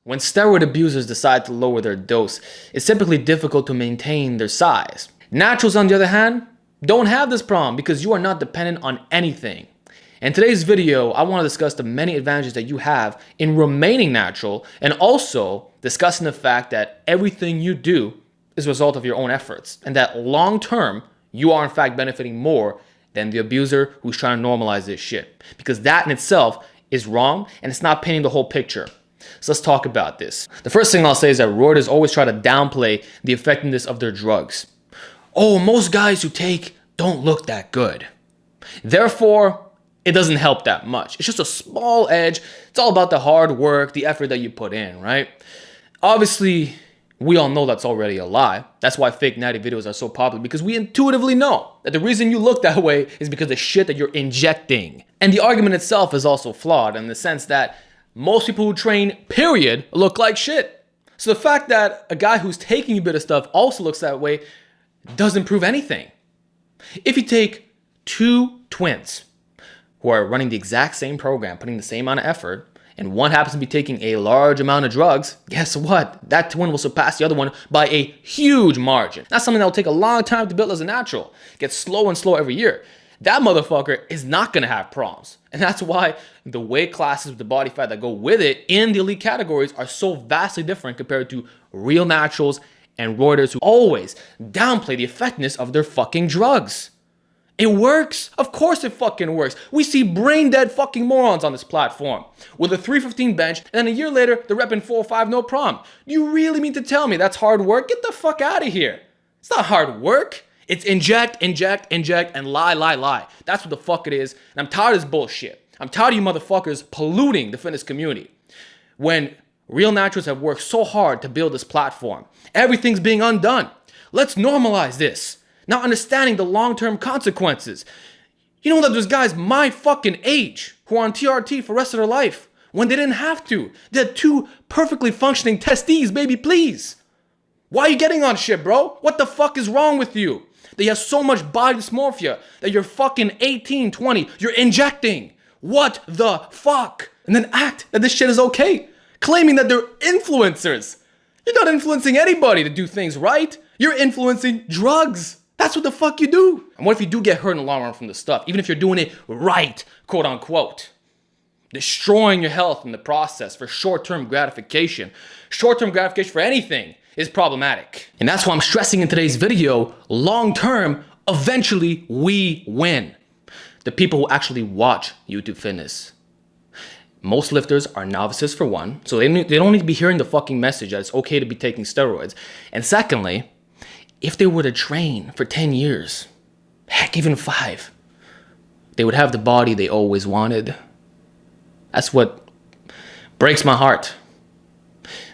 When steroid abusers decide to lower their dose, it's typically difficult to maintain their size. Naturals, on the other hand, don't have this problem because you are not dependent on anything. In today's video, I want to discuss the many advantages that you have in remaining natural and also discussing the fact that everything you do is a result of your own efforts and that long term, you are in fact benefiting more than the abuser who's trying to normalize this shit. Because that in itself is wrong and it's not painting the whole picture. So let's talk about this. The first thing I'll say is that roiders always try to downplay the effectiveness of their drugs. Oh, most guys who take don't look that good. Therefore, it doesn't help that much. It's just a small edge. It's all about the hard work, the effort that you put in, right? Obviously, we all know that's already a lie. That's why fake natty videos are so popular, because we intuitively know that the reason you look that way is because of the shit that you're injecting. And the argument itself is also flawed in the sense that most people who train, period, look like shit. So the fact that a guy who's taking a bit of stuff also looks that way doesn't prove anything. If you take two twins who are running the exact same program, putting the same amount of effort, and one happens to be taking a large amount of drugs, guess what? That twin will surpass the other one by a huge margin. That's something that will take a long time to build as a natural. It gets slower and slower every year. That motherfucker is not going to have problems. And that's why the weight classes with the body fat that go with it in the elite categories are so vastly different compared to real naturals and roiders who always downplay the effectiveness of their fucking drugs. It works. Of course it fucking works. We see brain dead fucking morons on this platform with a 315 bench, and then a year later, they're repping 405 no problem. You really mean to tell me that's hard work? Get the fuck out of here. It's not hard work. It's inject, inject, inject, and lie. That's what the fuck it is. And I'm tired of this bullshit. I'm tired of you motherfuckers polluting the fitness community. When real naturals have worked so hard to build this platform, everything's being undone. Let's normalize this. Not understanding the long-term consequences. You know that there's guys my fucking age who are on TRT for the rest of their life when they didn't have to. They had two perfectly functioning testes, baby, please. Why are you getting on shit, bro? What the fuck is wrong with you? That you have so much body dysmorphia that you're fucking 18, 20, you're injecting. What the fuck? And then act that this shit is okay. Claiming that they're influencers. You're not influencing anybody to do things right. You're influencing drugs. That's what the fuck you do. And what if you do get hurt in the long run from the stuff, even if you're doing it right, quote unquote? Destroying your health in the process for short-term gratification. Short-term gratification for anything is problematic. And that's why I'm stressing in today's video, long-term, eventually we win. The people who actually watch YouTube Fitness. Most lifters are novices for one, so they don't need to be hearing the fucking message that it's okay to be taking steroids. And secondly, if they were to train for 10 years, heck, even 5, they would have the body they always wanted. That's what breaks my heart.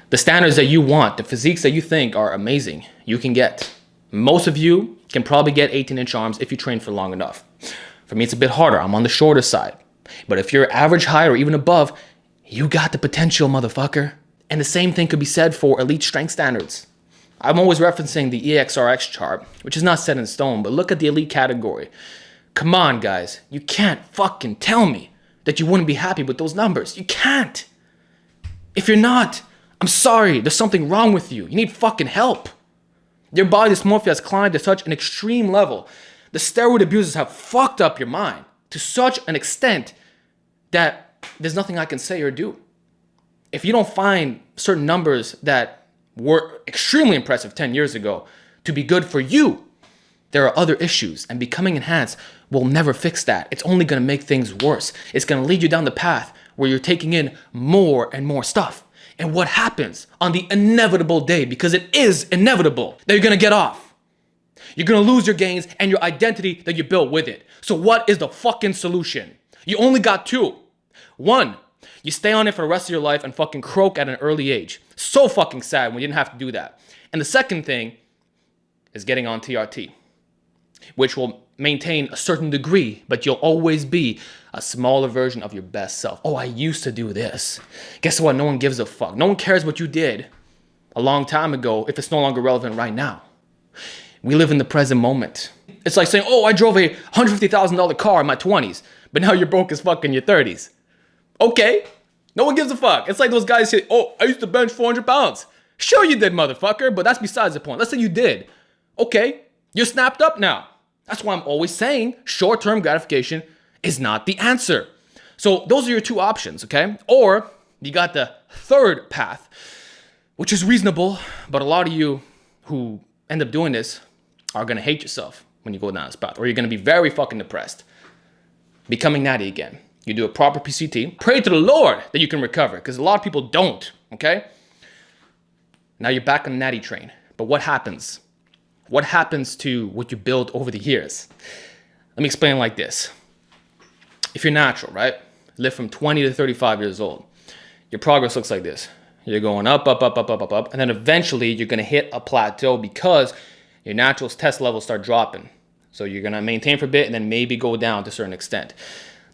The standards that you want, the physiques that you think are amazing, you can get. Most of you can probably get 18-inch arms if you train for long enough. For me, it's a bit harder. I'm on the shorter side. But if you're average height or even above, you got the potential, motherfucker. And the same thing could be said for elite strength standards. I'm always referencing the EXRX chart, which is not set in stone, but look at the elite category. Come on, guys. You can't fucking tell me that you wouldn't be happy with those numbers. You can't. If you're not, I'm sorry. There's something wrong with you. You need fucking help. Your body dysmorphia has climbed to such an extreme level. The steroid abusers have fucked up your mind to such an extent that there's nothing I can say or do. If you don't find certain numbers that were extremely impressive 10 years ago to be good for you, there are other issues, and becoming enhanced will never fix that. It's only going to make things worse. It's going to lead you down the path where you're taking in more and more stuff. And what happens on the inevitable day, because it is inevitable, that you're going to get off. You're going to lose your gains and your identity that you built with it. So what is the fucking solution? You only got two. One, you stay on it for the rest of your life and fucking croak at an early age. So fucking sad when you didn't have to do that. And the second thing is getting on TRT, which will maintain a certain degree, but you'll always be a smaller version of your best self. Oh, I used to do this. Guess what? No one gives a fuck. No one cares what you did a long time ago if it's no longer relevant right now. We live in the present moment. It's like saying, oh, I drove a $150,000 car in my 20s, but now you're broke as fuck in your 30s. Okay, No one gives a fuck. It's like those guys say, oh, I used to bench 400 pounds. Sure you did, motherfucker, but that's besides the point. Let's say you did. Okay, you're snapped up now. That's why I'm always saying short-term gratification is not the answer. So those are your two options, okay? Or you got the third path, which is reasonable, but a lot of you who end up doing this are gonna hate yourself when you go down this path, or you're gonna be very fucking depressed. Becoming natty again. You do a proper PCT. Pray to the Lord that you can recover, because a lot of people don't, okay? Now you're back on the natty train. But what happens? What happens to what you built over the years? Let me explain it like this. If you're natural, right? Live from 20 to 35 years old. Your progress looks like this. You're going up, up, up, up, up, up, up. And then eventually you're gonna hit a plateau because your natural test levels start dropping. So you're gonna maintain for a bit and then maybe go down to a certain extent.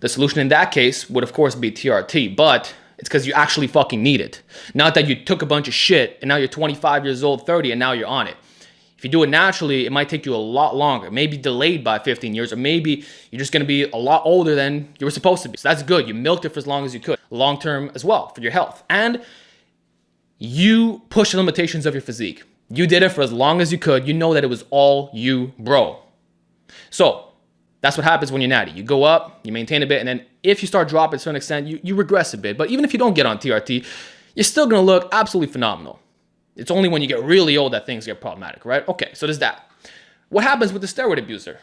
The solution in that case would of course be TRT, but it's because you actually fucking need it. Not that you took a bunch of shit and now you're 25 years old, 30, and now you're on it. If you do it naturally, it might take you a lot longer, maybe delayed by 15 years, or maybe you're just gonna be a lot older than you were supposed to be. So that's good. You milked it for as long as you could. Long term as well for your health. And you push the limitations of your physique. You did it for as long as you could. You know that it was all you, bro. So that's what happens when you're natty. You go up, you maintain a bit, and then if you start dropping to a certain extent, you regress a bit. But even if you don't get on TRT, you're still gonna look absolutely phenomenal. It's only when you get really old that things get problematic, right? Okay, so there's that. What happens with the steroid abuser?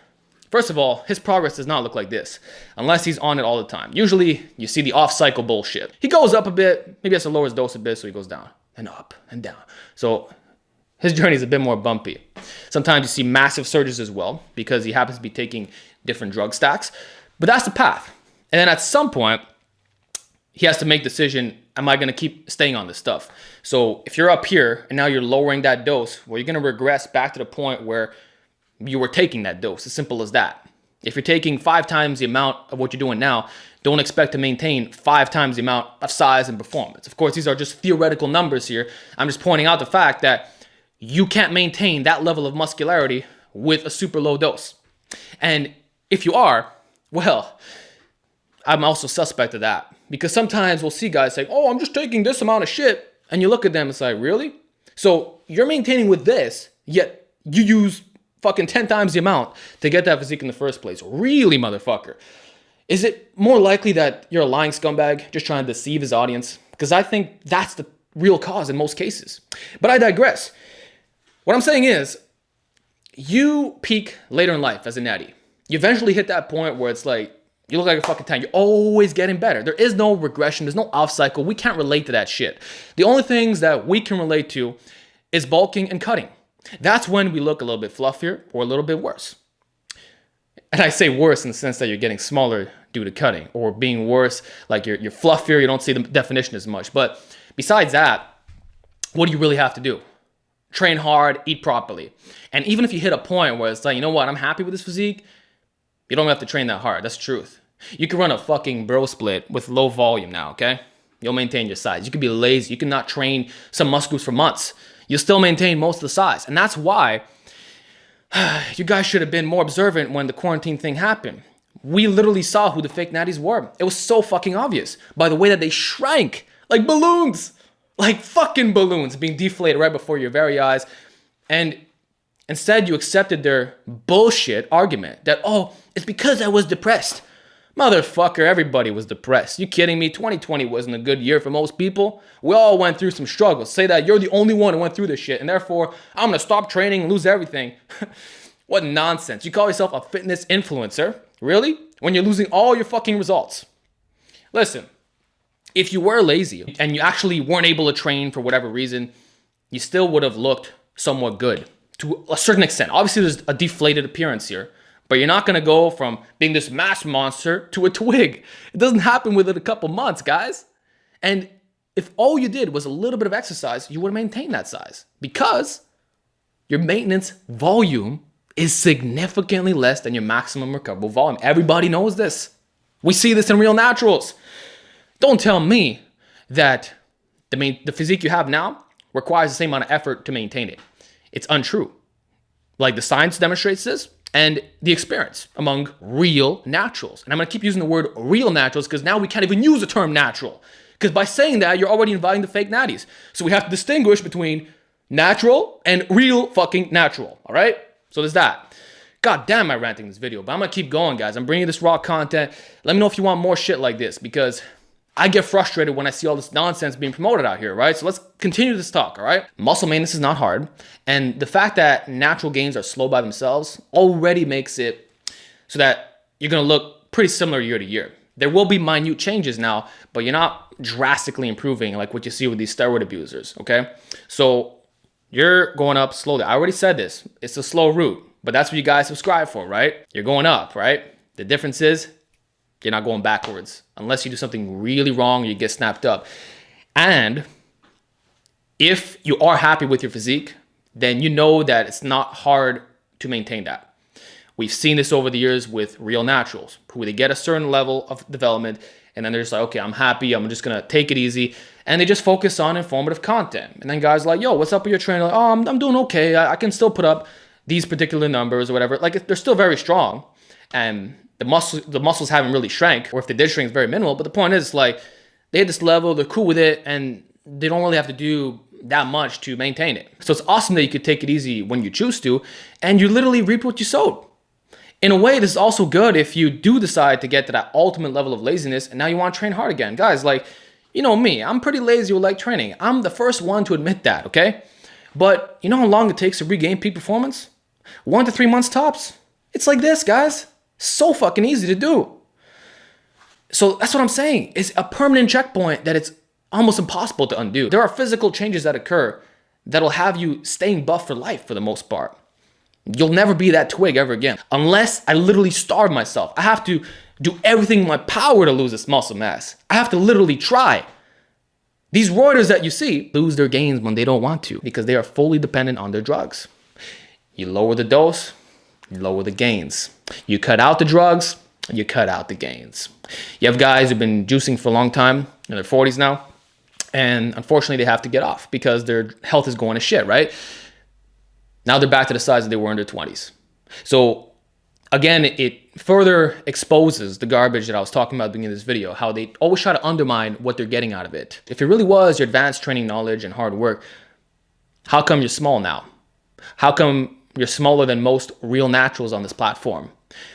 First of all, his progress does not look like this, unless he's on it all the time. Usually, you see the off-cycle bullshit. He goes up a bit, maybe has to lower his dose a bit, so he goes down, and up, and down. So his journey is a bit more bumpy. Sometimes you see massive surges as well, because he happens to be taking different drug stacks, but that's the path. And then at some point, he has to make a decision, am I gonna keep staying on this stuff? So if you're up here and now you're lowering that dose, well, you're gonna regress back to the point where you were taking that dose, as simple as that. If you're taking 5 times the amount of what you're doing now, don't expect to maintain 5 times the amount of size and performance. Of course, these are just theoretical numbers here. I'm just pointing out the fact that you can't maintain that level of muscularity with a super low dose. And if you are, well, I'm also suspect of that. Because sometimes we'll see guys say, oh, I'm just taking this amount of shit. And you look at them, it's like, really? So you're maintaining with this, yet you use fucking 10 times the amount to get that physique in the first place. Really, motherfucker? Is it more likely that you're a lying scumbag just trying to deceive his audience? Because I think that's the real cause in most cases. But I digress. What I'm saying is, you peak later in life as a natty. You eventually hit that point where it's like, you look like a fucking tank. You're always getting better. There is no regression. There's no off cycle. We can't relate to that shit. The only things that we can relate to is bulking and cutting. That's when we look a little bit fluffier or a little bit worse. And I say worse in the sense that you're getting smaller due to cutting, or being worse, like you're fluffier, you don't see the definition as much. But besides that, what do you really have to do? Train hard, eat properly. And even if you hit a point where it's like, you know what, I'm happy with this physique, you don't have to train that hard. That's the truth. You can run a fucking bro split with low volume now, okay? You'll maintain your size. You can be lazy. You can not train some muscles for months. You'll still maintain most of the size. And that's why you guys should have been more observant when the quarantine thing happened. We literally saw who the fake natties were. It was so fucking obvious by the way that they shrank like balloons, like fucking balloons being deflated right before your very eyes. And instead, you accepted their bullshit argument that, oh, it's because I was depressed. Motherfucker, everybody was depressed. You kidding me? 2020 wasn't a good year for most people. We all went through some struggles. Say that you're the only one who went through this shit, and therefore, I'm gonna stop training and lose everything. What nonsense. You call yourself a fitness influencer? Really? When you're losing all your fucking results. Listen, if you were lazy and you actually weren't able to train for whatever reason, you still would have looked somewhat good to a certain extent. Obviously, there's a deflated appearance here. But you're not going to go from being this mass monster to a twig. It doesn't happen within a couple months, guys. And if all you did was a little bit of exercise, you would maintain that size because your maintenance volume is significantly less than your maximum recoverable volume. Everybody knows this. We see this in Real Naturals. Don't tell me that the physique you have now requires the same amount of effort to maintain it. It's untrue. Like the science demonstrates this. And the experience among real naturals. And I'm going to keep using the word real naturals because now we can't even use the term natural Because by saying that, you're already inviting the fake natties. So we have to distinguish between natural and real fucking natural, all right? So there's that. God damn, I'm ranting this video, but I'm gonna keep going, guys. I'm bringing this raw content. Let me know if you want more shit like this, because I get frustrated when I see all this nonsense being promoted out here, right? So let's continue this talk, all right? Muscle maintenance is not hard. And the fact that natural gains are slow by themselves already makes it so that you're gonna look pretty similar year to year. There will be minute changes now, but you're not drastically improving like what you see with these steroid abusers, okay? So you're going up slowly. I already said this. It's a slow route, but that's what you guys subscribe for, right? You're going up, right? The difference is you're not going backwards unless you do something really wrong or you get snapped up. And if you are happy with your physique, then you know that it's not hard to maintain that. We've seen this over the years with real naturals who they get a certain level of development and then they're just like, okay, I'm happy. I'm just going to take it easy. And they just focus on informative content. And then guys are like, yo, what's up with your training? Like, oh, I'm doing okay. I can still put up these particular numbers or whatever. Like they're still very strong. And the muscles haven't really shrank, or if they did shrink, it's very minimal. But the point is, like, they hit this level, they're cool with it, and they don't really have to do that much to maintain it. So it's awesome that you could take it easy when you choose to, and you literally reap what you sowed. In a way, this is also good if you do decide to get to that ultimate level of laziness, and now you want to train hard again. Guys, like, you know me, I'm pretty lazy with like training. I'm the first one to admit that, okay? But you know how long it takes to regain peak performance? 1 to 3 months tops. It's like this, guys. So fucking easy to do. So that's what I'm saying. It's a permanent checkpoint that it's almost impossible to undo. There are physical changes that occur that'll have you staying buff for life for the most part. You'll never be that twig ever again. Unless I literally starve myself. I have to do everything in my power to lose this muscle mass. I have to literally try. These roiders that you see lose their gains when they don't want to because they are fully dependent on their drugs. You lower the dose, you lower the gains. You cut out the drugs, you cut out the gains. You have guys who've been juicing for a long time, in their 40s now, and unfortunately they have to get off because their health is going to shit, right? Now they're back to the size that they were in their 20s. So again, it further exposes the garbage that I was talking about at the beginning of this video, how they always try to undermine what they're getting out of it. If it really was your advanced training knowledge and hard work, how come you're small now? How come you're smaller than most real naturals on this platform?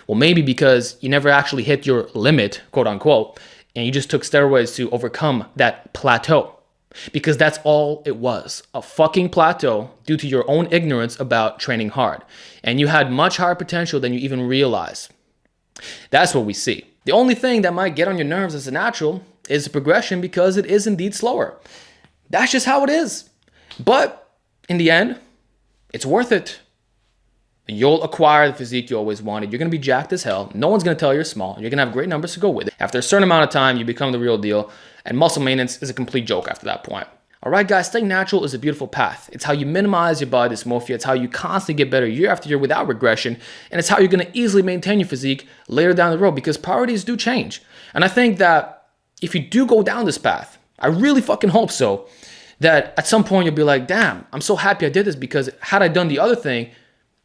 Well, maybe because you never actually hit your limit, quote unquote, and you just took steroids to overcome that plateau. Because that's all it was, a fucking plateau due to your own ignorance about training hard. And you had much higher potential than you even realize. That's what we see. The only thing that might get on your nerves as a natural is the progression because it is indeed slower. That's just how it is. But in the end, it's worth it. You'll acquire the physique you always wanted. You're going to be jacked as hell. No one's going to tell you're small. You're going to have great numbers to go with it. After a certain amount of time, you become the real deal. And muscle maintenance is a complete joke after that point. All right, guys, staying natural is a beautiful path. It's how you minimize your body dysmorphia. It's how you constantly get better year after year without regression. And it's how you're going to easily maintain your physique later down the road because priorities do change. And I think that if you do go down this path, I really fucking hope so, that at some point you'll be like, damn, I'm so happy I did this because had I done the other thing,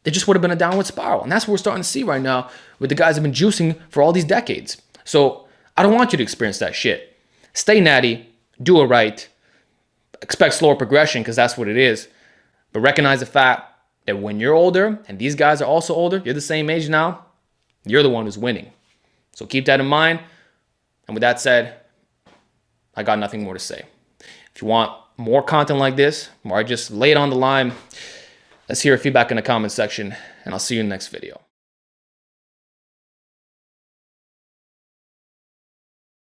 it just would have been a downward spiral. And that's what we're starting to see right now with the guys who have been juicing for all these decades. So I don't want you to experience that shit. Stay natty, do it right, expect slower progression because that's what it is. But recognize the fact that when you're older, and these guys are also older, you're the same age now, you're the one who's winning. So keep that in mind. And with that said, I got nothing more to say. If you want more content like this, or I just lay it on the line, let's hear your feedback in the comment section, and I'll see you in the next video.